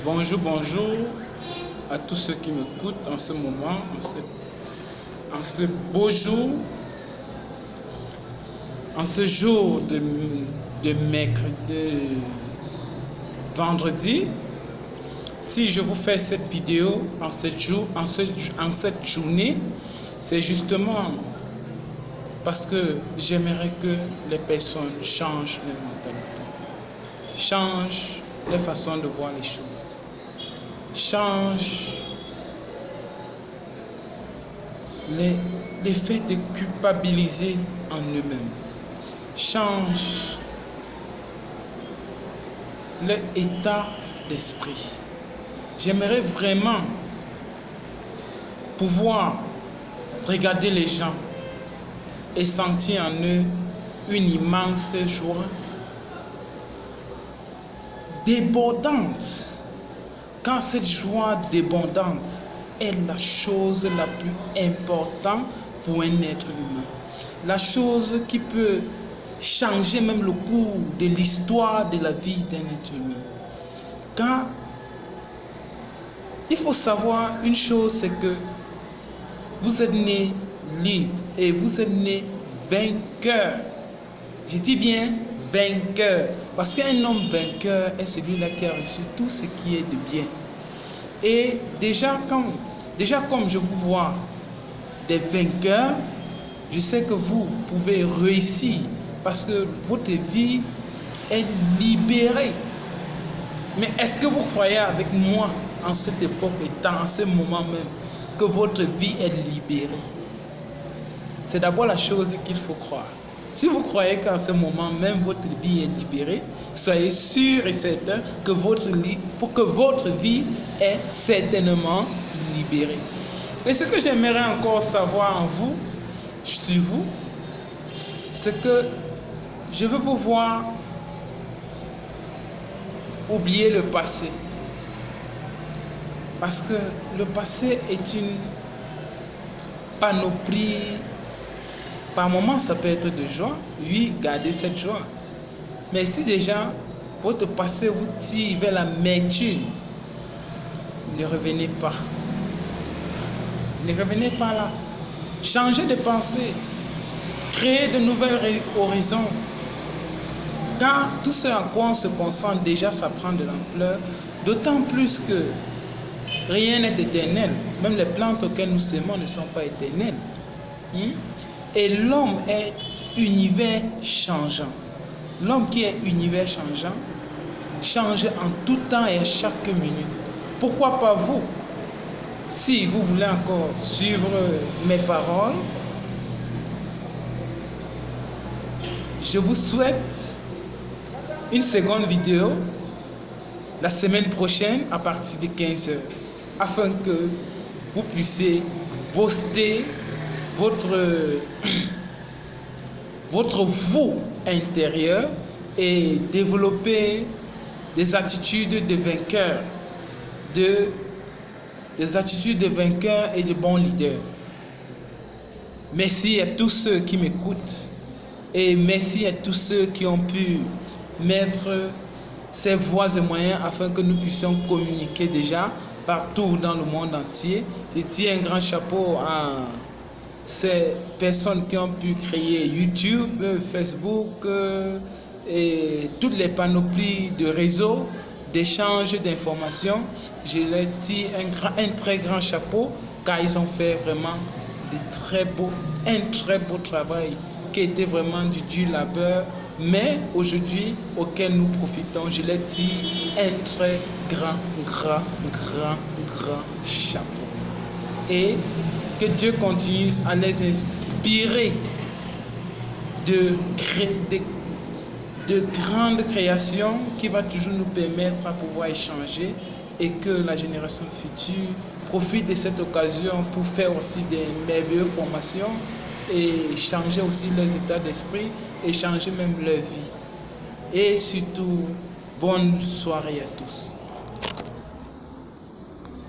Bonjour, bonjour à tous ceux qui m'écoutent en ce moment, en ce beau jour, en ce jour de mercredi, vendredi. Si je vous fais cette vidéo en cette journée, c'est justement parce que j'aimerais que les personnes changent leur mentalité, changent leur façon de voir les choses, changent les faits de culpabiliser en eux-mêmes, changent leur état d'esprit. J'aimerais vraiment pouvoir regarder les gens et sentir en eux une immense joie débordante. Quand cette joie débordante est la chose la plus importante pour un être humain, la chose qui peut changer même le cours de l'histoire de la vie d'un être humain. Quand il faut savoir une chose, c'est que vous êtes né libre et vous êtes né vainqueur. Je dis bien vainqueur, parce qu'un homme vainqueur est celui-là qui a reçu tout ce qui est de bien. Et déjà comme je vous vois des vainqueurs, je sais que vous pouvez réussir parce que votre vie est libérée. Mais est-ce que vous croyez avec moi en cette époque et en ce moment même que votre vie est libérée? C'est d'abord la chose qu'il faut croire. Si vous croyez qu'en ce moment même votre vie est libérée, soyez sûr et certain que votre vie est certainement libérée. Et ce que j'aimerais encore savoir en vous, sur vous, c'est que je veux vous voir oublier le passé. Parce que le passé est une panoplie. Par moments, ça peut être de joie. Oui, gardez cette joie. Mais si déjà votre passé vous tire vers l'amertume, ne revenez pas. Ne revenez pas là. Changez de pensée. Créez de nouvelles horizons. Car tout ce à quoi on se concentre déjà, ça prend de l'ampleur. D'autant plus que rien n'est éternel. Même les plantes auxquelles nous semons ne sont pas éternelles. Et l'homme est univers changeant. L'homme qui est univers changeant change en tout temps et à chaque minute. Pourquoi pas vous? Si vous voulez encore suivre mes paroles, je vous souhaite une seconde vidéo la semaine prochaine à partir de 15h afin que vous puissiez poster votre vous intérieur et développer des attitudes de vainqueurs, des attitudes de vainqueurs et de bons leaders. Merci à tous ceux qui m'écoutent et merci à tous ceux qui ont pu mettre ces voies et moyens afin que nous puissions communiquer déjà partout dans le monde entier. Je tire un grand chapeau à ces personnes qui ont pu créer YouTube, Facebook et toutes les panoplies de réseaux d'échange d'informations. Je leur tire un très grand chapeau car ils ont fait vraiment un très beau travail qui était vraiment du dur labeur, mais aujourd'hui auquel nous profitons. Je leur tire un très grand chapeau. Et que Dieu continue à les inspirer de grandes créations qui va toujours nous permettre à pouvoir échanger et que la génération future profite de cette occasion pour faire aussi des merveilleuses formations et changer aussi leurs états d'esprit et changer même leur vie. Et surtout, bonne soirée à tous.